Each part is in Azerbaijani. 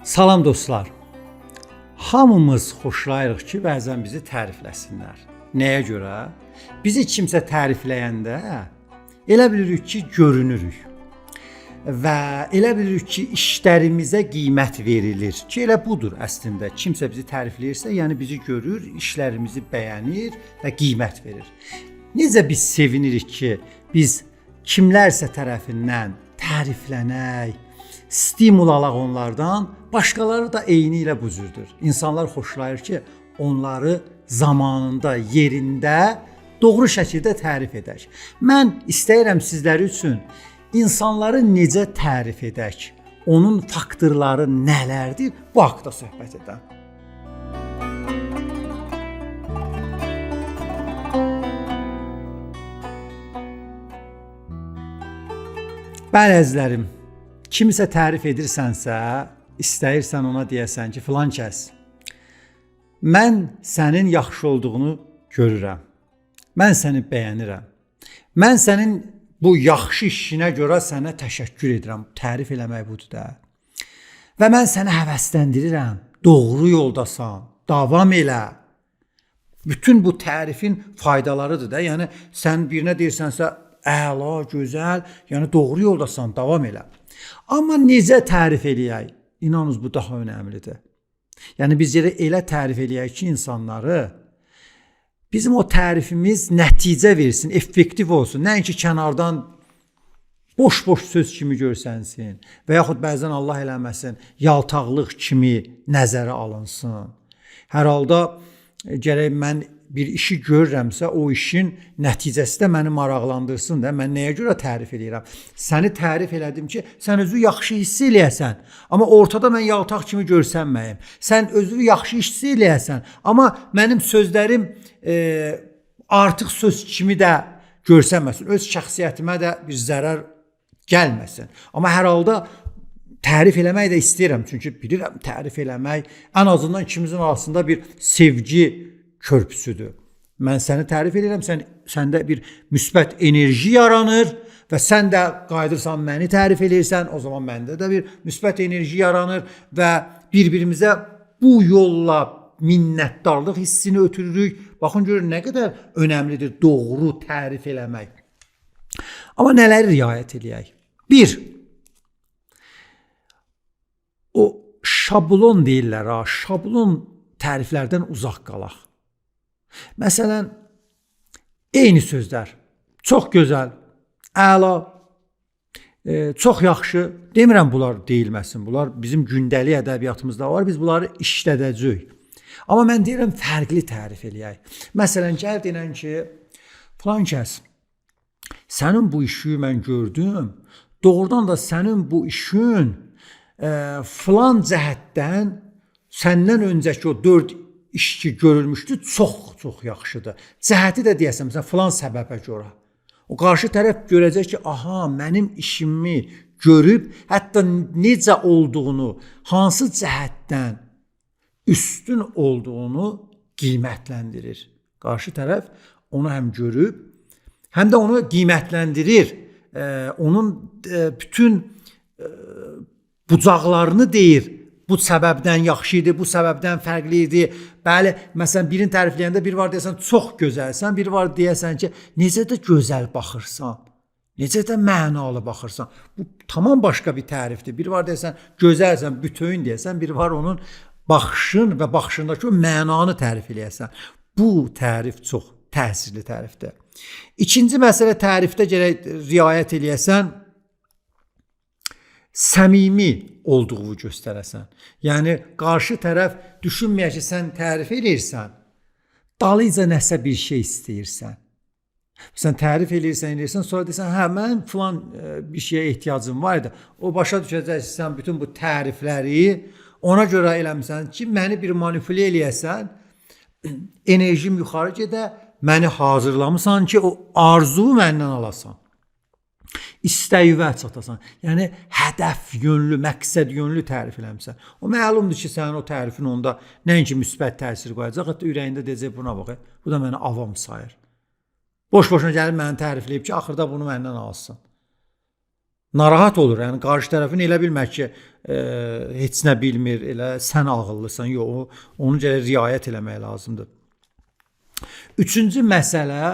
Salam dostlar. Hamımız xoşlayırıq ki, bəzən bizi tərifləsinlər. Nəyə görə? Bizi kimsə tərifləyəndə elə bilirik ki, görünürük. Və elə bilirik ki, işlərimizə qiymət verilir. Ki, elə budur əslində. Kimsə bizi tərifləyirsə, yəni bizi görür, işlərimizi bəyənir və qiymət verir. Necə biz sevinirik ki, biz kimlərsə tərəfindən təriflənək, stimul alaq onlardan, başqaları da eyni ilə bu cürdür. İnsanlar xoşlayır ki, onları zamanında, yerində, doğru şəkildə tərif edək. Mən istəyirəm sizlər üçün insanları necə tərif edək, onun faktorları nələrdir, bu haqda söhbət edəm. Bəli əzizlərim, kimisə tərif edirsənsə, istəyirsən ona deyəsən ki, filan kəs, mən sənin yaxşı olduğunu görürəm, mən səni bəyənirəm, mən sənin bu yaxşı işinə görə sənə təşəkkür edirəm, tərif eləmək budur da. Və mən səni həvəsləndirirəm, doğru yoldasan, davam elə. Bütün bu tərifin faydalarıdır da, yəni sən birinə deyirsənsə, əla, gözəl, yəni doğru yoldasan, davam elə. Amma necə tərif eləyək? İnanınız, bu daha önəmlidir. Yəni biz elə tərif eləyək ki, insanları, bizim o tərifimiz nəticə versin, effektiv olsun. Nəinki kənardan boş-boş söz kimi görsənsin və yaxud bəzən Allah eləməsin, yaltaqlıq kimi nəzərə alınsın. Hər halda gərək mən bir işi görürəmsə, o işin nəticəsi də məni maraqlandırsın da, mən nəyə görə tərif edirəm? Səni tərif elədim ki, sən özü yaxşı hiss eləyəsən, amma ortada mən yaltaq kimi görsənməyim. Sən özü yaxşı hiss eləyəsən, amma mənim sözlərim artıq söz kimi də görsənməsin, öz şəxsiyyətimə də bir zərər gəlməsin. Amma hər halda tərif eləmək də istəyirəm, çünki bilirəm tərif eləmək ən azından ikimizin arasında bir sevgi körpüsüdür. Mən səni tərif edirəm, səndə bir müsbət enerji yaranır və sən də qayıdırsan məni tərif edirsən, o zaman məndə də bir müsbət enerji yaranır və bir-birimizə bu yolla minnətdarlıq hissini ötürürük. Baxın görün nə qədər önəmlidir doğru tərif eləmək. Amma nələri riayət eləyək? Bir, o şablon deyirlər, şablon təriflərdən uzaq qalaq. Məsələn, eyni sözlər, çox gözəl, əla, çox yaxşı, demirəm bunlar deyilməsin, bunlar bizim gündəlik ədəbiyyatımızda var, biz bunları işlədəcəyik. Amma mən deyirəm, fərqli tərif eləyək. Məsələn, gəl deyilən ki, filan kəs, sənin bu işi mən gördüm, doğrudan da sənin bu işin filan cəhətdən səndən öncəki o 4 iş ki görülmüşdü, çox yaxşıdır. Cəhəti də deyəsən, məsələn, filan səbəbə görə. O qarşı tərəf görəcək ki, aha, mənim işimi görüb, hətta necə olduğunu, hansı cəhətdən üstün olduğunu qiymətləndirir. Qarşı tərəf onu həm görüb, həm də onu qiymətləndirir. Onun bütün bucaqlarını deyir. Bu səbəbdən yaxşı idi, bu səbəbdən fərqli idi. Bəli, məsələn, birini tərifləyəndə bir var deyəsən, çox gözəlsən, bir var deyəsən ki, necə də gözəl baxırsan, necə də mənalı baxırsan. Bu tamam başqa bir tərifdir. Bir var deyəsən, gözəlsən, bütün deyəsən, bir var onun baxışın və baxışındakı o mənanı tərif eləyəsən. Bu tərif çox təsirli tərifdir. İkinci məsələ tərifdə gərək riayət eləyəsən, səmimi olduğunu göstərəsən. Yəni, qarşı tərəf düşünməyək ki, sən tərif edirsən, dalıca nəsə bir şey istəyirsən. Sən tərif edirsən, sonra deyirsən, hə, mən filan bir şeyə ehtiyacım var idi. O başa düşəcəksən bütün bu tərifləri ona görə eləmişsən ki, məni bir manipulə eləyəsən, enerjim yuxarı gedə, məni hazırlamısan ki, o arzuvu məndən alasan. İstəyivə çatasan. Yəni, hədəf yönlü, məqsəd yönlü tərif eləmişsən. O məlumdur ki, sənin o tərifin onda nəinki müsbət təsir qoyacaq, hətta ürəyində deyəcək, buna bax, bu da məni avam sayır. Boş-boşuna gəlib məni tərifləyib ki, axırda bunu məndən alsın. Narahat olur. Yəni qarşı tərəfin elə bilmək ki, heç nə bilmir, elə sən ağıllısan. Yox, onu görə riayət eləmək lazımdır. Üçüncü məsələ,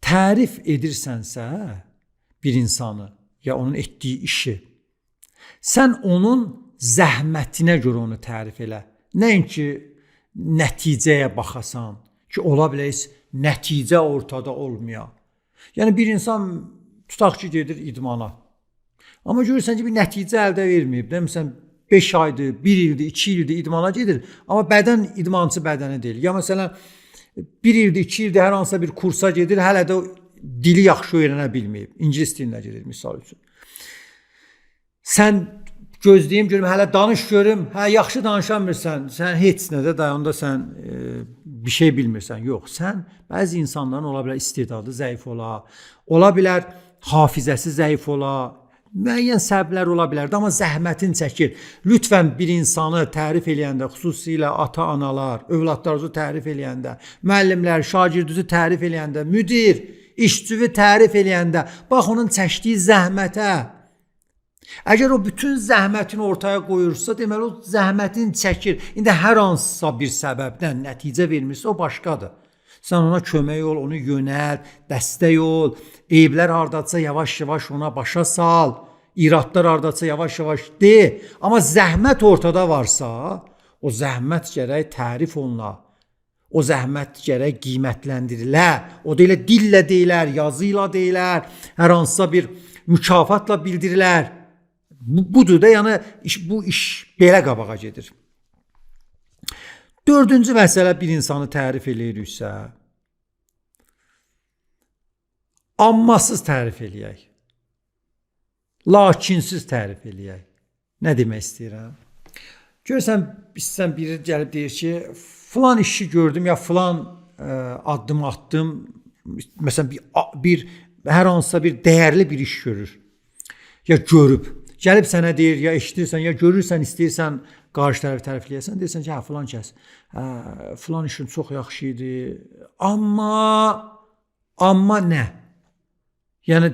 tərif edirsənsə bir insanı ya onun etdiyi işi, sən onun zəhmətinə görə onu tərif elə. Nəinki nəticəyə baxasan ki, ola bilər nəticə ortada olmaya. Yəni bir insan tutaq ki, gedir idmana. Amma görürsən ki, bir nəticə əldə verməyib. Məsələn, 5 aydır, 1 ildir, 2 ildir idmana gedir. Amma bədən idmançı bədəni deyil. Ya məsələn, 1 ildir, 2 ildir hər hansısa bir kursa gedir, hələ də dili yaxşı öyrənə bilməyib. İngilis dilinə gedir, misal üçün. Sən gözləyim görüm, hələ danış görüm, yaxşı danışamırsan, sən heç nədə dayanda sən bir şey bilmirsən. Yox, sən bəzi insanların ola bilər istedadı zəif ola bilər hafizəsi zəif ola, müəyyən səbəblər ola bilərdi, amma zəhmətin çəkir. Lütfən bir insanı tərif eləyəndə, xüsusilə ata-analar, övladlarınızı tərif eləyəndə, müəllimlər, şagirdinizi tərif eləyəndə, müdir, işçivi tərif eləyəndə, bax onun çəkdiyi zəhmətə. Əgər o bütün zəhmətini ortaya qoyursa, deməli o zəhmətin çəkir. İndi hər hansısa bir səbəbdən nəticə vermirsə, o başqadır. Sən ona kömək ol, onu yönəl, dəstək ol, eyblər hardadsa yavaş-yavaş ona başa sal, iradlar hardadsa yavaş-yavaş de. Amma zəhmət ortada varsa, o zəhmət gərək tərif oluna, o zəhmət gərək qiymətləndirilə, o da elə dillə deyilər, yazı ilə deyilər, hər hansısa bir mükafatla bildirilər. Budur da, yəni bu iş belə qabağa gedir. Dördüncü məsələ, bir insanı tərif eləyiriksə, ammasız tərif eləyək, lakinsiz tərif eləyək. Nə demək istəyirəm? Görürsən, biri gəlib deyir ki, filan işi gördüm, ya filan addım atdım, məsələn, hər hansısa bir dəyərli bir iş görür, ya görüb, gəlib sənə deyir, ya eşidirsən, ya görürsən, istəyirsən, qarşı tərəfi tərifləyəsən, deyirsən ki, filan kəs, filan işin çox yaxşı idi, amma nə? Yəni,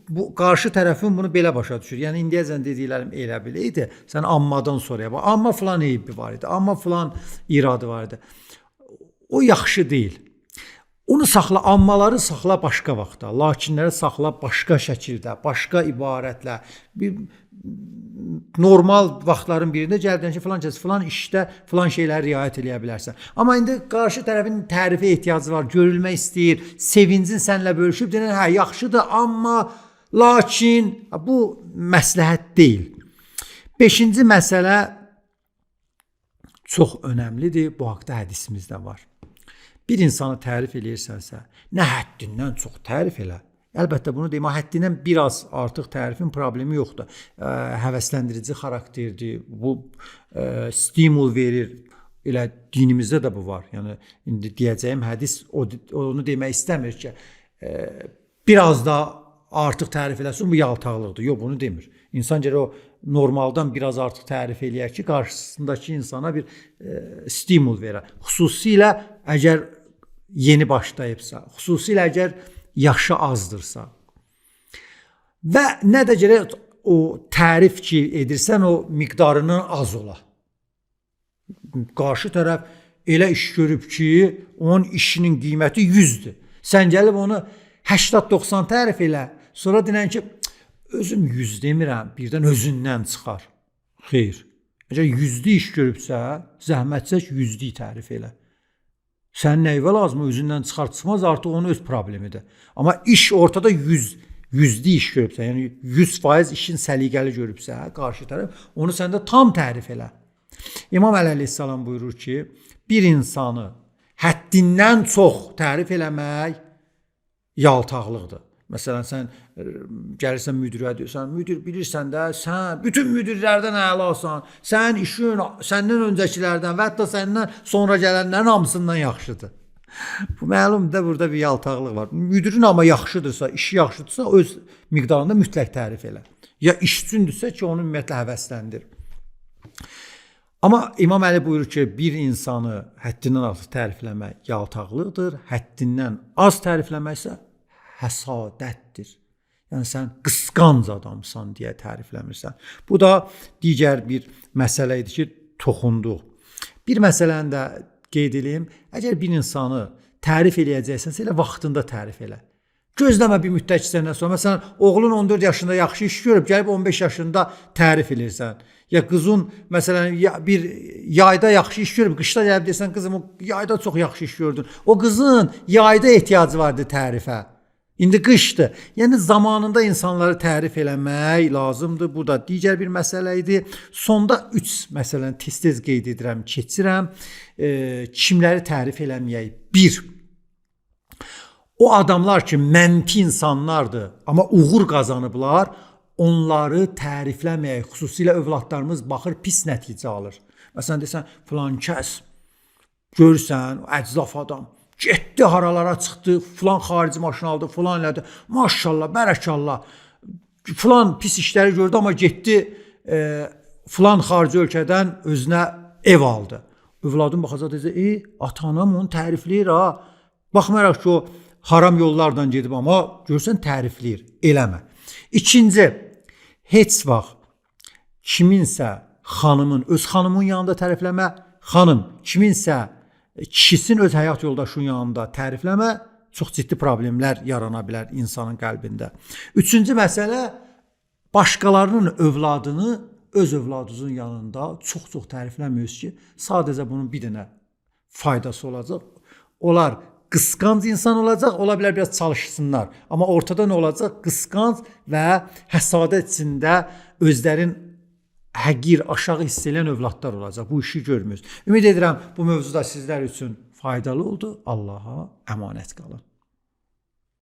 bu qarşı tərəfin bunu belə başa düşür. Yəni, indiyəcən dediklərim elə belə idi, sən ammadan sonraya bax, amma filan eybi var idi, amma filan iradı var idi. O yaxşı deyil. Onu saxla, ammaları saxla başqa vaxtda, lakinləri saxla başqa şəkildə, başqa ibarətlə. Normal vaxtların birində gəldən ki, filan kəs, filan işdə filan şeyləri riayət eləyə bilərsən. Amma indi qarşı tərəfin tərifə ehtiyacı var, görülmək istəyir, sevincin sənlə bölüşüb, deyən, yaxşıdır, amma, lakin, bu məsləhət deyil. Beşinci məsələ çox önəmlidir, bu haqda hədisimizdə var. Bir insanı tərif eləyirsənsə, nə həddindən çox tərif elə. Əlbəttə bunu deyim, həddindən biraz artıq tərifin problemi yoxdur. Həvəsləndirici xarakterdir, bu stimul verir. Elə dinimizdə də bu var. Yəni, indi deyəcəyim hədis onu demək istəmir ki, biraz da artıq tərif eləsin, bu yaltaqlıqdır. Yox, bunu demir. İnsan gələ o normaldan biraz artıq tərif eləyər ki, qarşısındakı insana bir stimul verər. Xüsusilə əgər yeni başlayıbsa, xüsusilə əgər yaşı azdırsa. Və nə də gərək o tərif ki edirsən, o miqdarından az ola. Qarşı tərəf elə iş görüb ki, onun işinin qiyməti 100'dür. Sən gəlib onu 80-90 tərif elə, sonra dinən ki, özüm 100 demirəm, birdən özündən çıxar. Xeyr. Əgər 100'lü iş görübsə, zəhmətçək 100'lü tərif elə. Sən nəyvə lazım, özündən çıxar-çıxmaz, artıq onun öz problemidir. Amma iş ortada 100'lü iş görübsə, yəni 100% işin səliqəli görübsə, qarşı tərəf, onu səndə tam tərif elə. İmam Əli əleyhissalam buyurur ki, bir insanı həddindən çox tərif eləmək yaltaqlıqdır. Məsələn, sən gəlirsən müdirə deyirsən, müdir bilirsən də, sən bütün müdirlərdən əlasan, sən işin səndən öncəkilərdən və hətta səndən sonra gələnlərin hamısından yaxşıdır. Bu məlumdur, burada bir yaltaqlıq var. Müdirin amma yaxşıdırsa, işi yaxşıdırsa, öz miqdarında mütləq tərif elə. Ya işçündürsə ki, onu ümumiyyətlə həvəsləndir. Amma İmam Əli buyurur ki, bir insanı həddindən artıq tərifləmək yaltaqlıqdır, həddindən az tərifləməksə həsadətdir. Yəni sən qısqanc adamsan deyə tərifləmirsən. Bu da digər bir məsələ idi ki, toxunduq. Bir məsələni də qeyd edeyim. Əgər bir insanı tərif eləyəcəksənsə, elə vaxtında tərif elə. Gözləmə bir müddət keçəndən sonra. Məsələn, oğlun 14 yaşında yaxşı iş görüb, gəlib 15 yaşında tərif eləyirsən. Ya qızın, məsələn, bir yayda yaxşı iş görüb, qışda gəlib desən, qızım, yayda çox yaxşı iş gördün. O qızın yayda ehtiyacı vardı tərifə. İndi qışdır. Yəni zamanında insanları tərif eləmək lazımdır. Bu da digər bir məsələ idi. Sonda 3 məsələni tez-tez qeyd edirəm, keçirəm. Kimləri tərif eləməyək? 1. O adamlar ki, mənfi insanlardır, amma uğur qazanıblar, onları tərifləməyək. Xüsusilə övladlarımız baxır, pis nəticə alır. Məsələn, desən, filan kəs, görürsən, əclaf adam. Getdi haralara çıxdı, filan xarici maşın aldı, filan elədi. Maşallah, bərəkallah. Filan pis işləri gördü, amma getdi filan xarici ölkədən özünə ev aldı. Övladın baxacaq deyəcək, ata-anam onu tərifləyir ha. Baxmayaraq ki, o haram yollardan gedib, amma görsən tərifləyir. Eləmə. 2. Heç vaxt kiminsə xanımın, öz xanımın yanında tərifləmə. Xanım, kiminsə kişisin öz həyat yoldaşının yanında tərifləmə, çox ciddi problemlər yarana bilər insanın qəlbində. 3. məsələ, başqalarının övladını öz övladınızın yanında çox-çox tərifləmiyoruz ki, sadəcə bunun bir dənə faydası olacaq. Onlar qısqanc insan olacaq, ola bilər biraz çalışsınlar. Amma ortada nə olacaq? Qısqanc və həsadət içində özlərin həqir, aşağı hiss edən övladlar olacaq. Bu işi görmürüz. Ümid edirəm bu mövzuda sizlər üçün faydalı oldu. Allaha əmanət qalın.